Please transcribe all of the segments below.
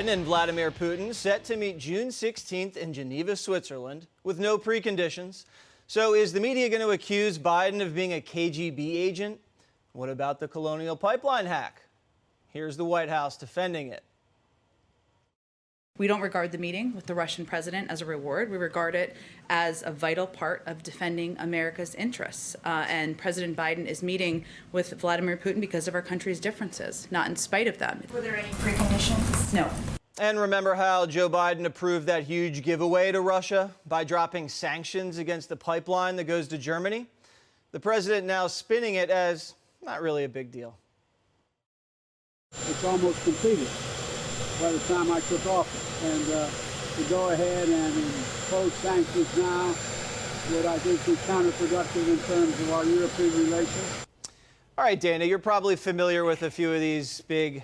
And Vladimir Putin set to meet June 16th in Geneva, Switzerland, with no preconditions. So is the media going to accuse Biden of being a KGB agent? What about the Colonial Pipeline hack? Here's the White House defending it. We don't regard the meeting with the Russian president as a reward. We regard it as a vital part of defending America's interests. And President Biden is meeting with Vladimir Putin because of our country's differences, not in spite of them. Were there any preconditions? No. And remember how Joe Biden approved that huge giveaway to Russia by dropping sanctions against the pipeline that goes to Germany? The president now spinning it as not really a big deal. It's almost completed by the time I took office. And to go ahead and impose sanctions now would, I think, be counterproductive in terms of our European relations. All right, Dana, you're probably familiar with a few of these big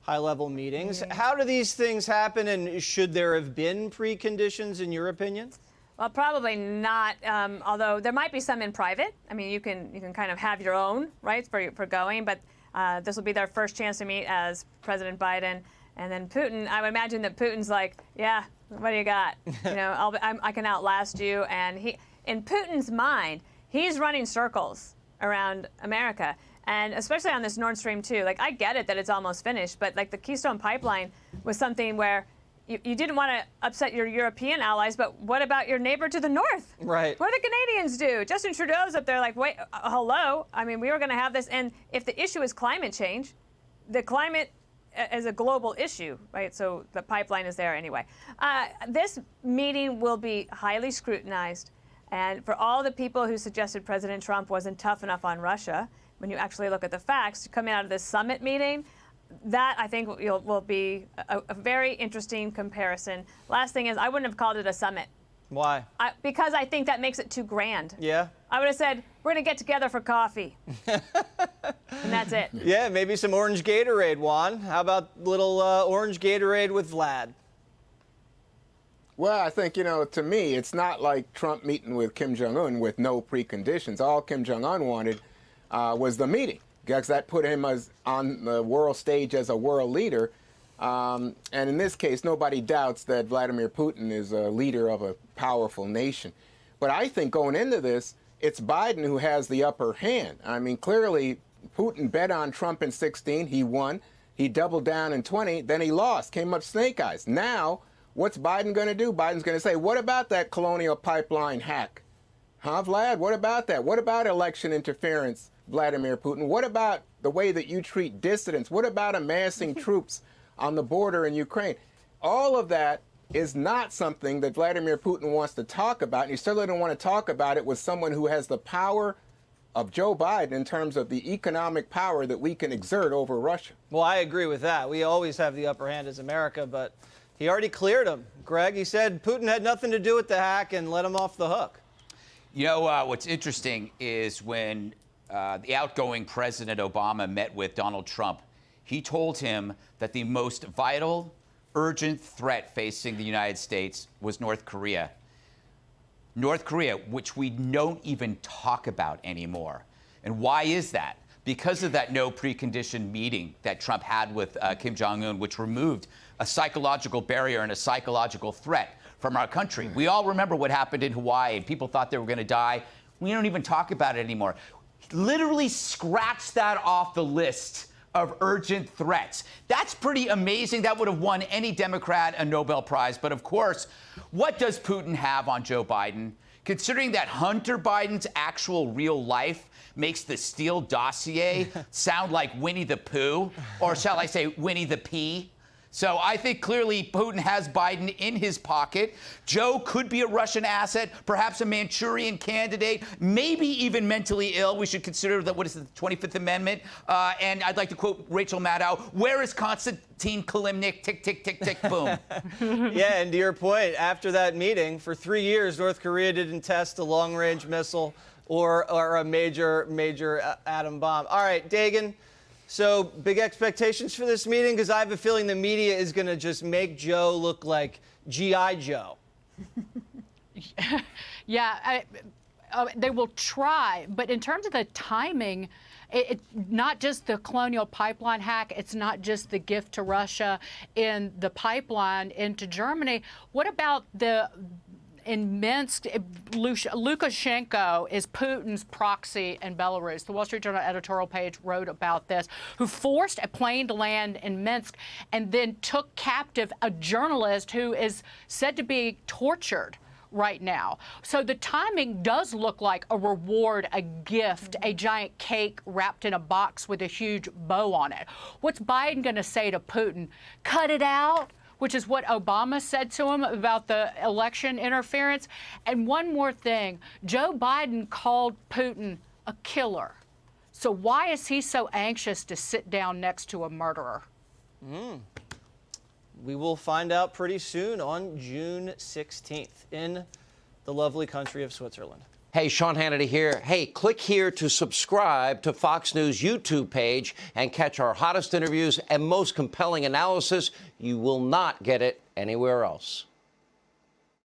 high-level meetings. How do these things happen, and should there have been preconditions, in your opinion? Well, probably not, although there might be some in private. I mean, you can kind of have your own, right, for going, but this will be their first chance to meet as President Biden. And then Putin, I would imagine that Putin's like, yeah, what do you got? You know, I can outlast you. And in Putin's mind, he's running circles around America. And especially on this Nord Stream 2, like, I get it that it's almost finished, but like the Keystone Pipeline was something where you didn't want to upset your European allies, but what about your neighbor to the north? Right. What do the Canadians do? Justin Trudeau's up there like, wait, hello? I mean, we were going to have this. And if the issue is climate change, the climate as a global issue, right? So the pipeline is there anyway. This meeting will be highly scrutinized. And for all the people who suggested President Trump wasn't tough enough on Russia, when you actually look at the facts coming out of this summit meeting, that I think will be a very interesting comparison. Last thing is, I wouldn't have called it a summit. Why? Because I think that makes it too grand. Yeah? I would have said, we're going to get together for coffee. And that's it. Yeah, maybe some orange Gatorade, Juan. How about little orange Gatorade with Vlad? Well, I think, to me, it's not like Trump meeting with Kim Jong-un with no preconditions. All Kim Jong-un wanted was the meeting, because that put him on the world stage as a world leader. And in this case, nobody doubts that Vladimir Putin is a leader of a powerful nation. But I think going into this, it's Biden who has the upper hand. I mean, clearly, Putin bet on Trump in 16. He won. He doubled down in 20. Then he lost, came up snake eyes. Now, what's Biden going to do? Biden's going to say, what about that Colonial Pipeline hack? Huh, Vlad? What about that? What about election interference, Vladimir Putin? What about the way that you treat dissidents? What about amassing troops on the border in Ukraine? All of that is not something that Vladimir Putin wants to talk about, and he certainly don't want to talk about it with someone who has the power of Joe Biden in terms of the economic power that we can exert over Russia. Well, I agree with that. We always have the upper hand as America, but he already cleared him. Greg, he said Putin had nothing to do with the hack and let him off the hook. You know, what's interesting is when the outgoing President Obama met with Donald Trump, he told him that the most vital, urgent threat facing the United States was North Korea. North Korea, which we don't even talk about anymore. And why is that? Because of that no precondition meeting that Trump had with Kim Jong-un, which removed a psychological barrier and a psychological threat from our country. We all remember what happened in Hawaii. People thought they were going to die. We don't even talk about it anymore. Literally scratch that off the list of urgent threats. That's pretty amazing. That would have won any Democrat a Nobel Prize. But of course, what does Putin have on Joe Biden? Considering that Hunter Biden's actual real life makes the Steele dossier sound like Winnie the Pooh, or shall I say Winnie the Pea? So I think clearly Putin has Biden in his pocket. Joe could be a Russian asset, perhaps a Manchurian candidate, maybe even mentally ill. We should consider that, what is it, the 25th Amendment? And I'd like to quote Rachel Maddow, where is Konstantin Kalimnik? Tick, tick, tick, tick, boom. Yeah, and to your point, after that meeting, for 3 years, North Korea didn't test a long-range missile or a major atom bomb. All right, Dagan. So big expectations for this meeting? Because I have a feeling the media is going to just make Joe look like G.I. Joe. Yeah, they will try. But in terms of the timing, not just the Colonial Pipeline hack, it's not just the gift to Russia in the pipeline into Germany. What about in Minsk, Lukashenko is Putin's proxy in Belarus. The Wall Street Journal editorial page wrote about this, who forced a plane to land in Minsk and then took captive a journalist who is said to be tortured right now. So the timing does look like a reward, a gift, a giant cake wrapped in a box with a huge bow on it. What's Biden going to say to Putin? Cut it out? Which is what Obama said to him about the election interference. And one more thing, Joe Biden called Putin a killer. So why is he so anxious to sit down next to a murderer? We will find out pretty soon on June 16th in the lovely country of Switzerland. Hey, Sean Hannity here. Hey, click here to subscribe to Fox News YouTube page and catch our hottest interviews and most compelling analysis. You will not get it anywhere else.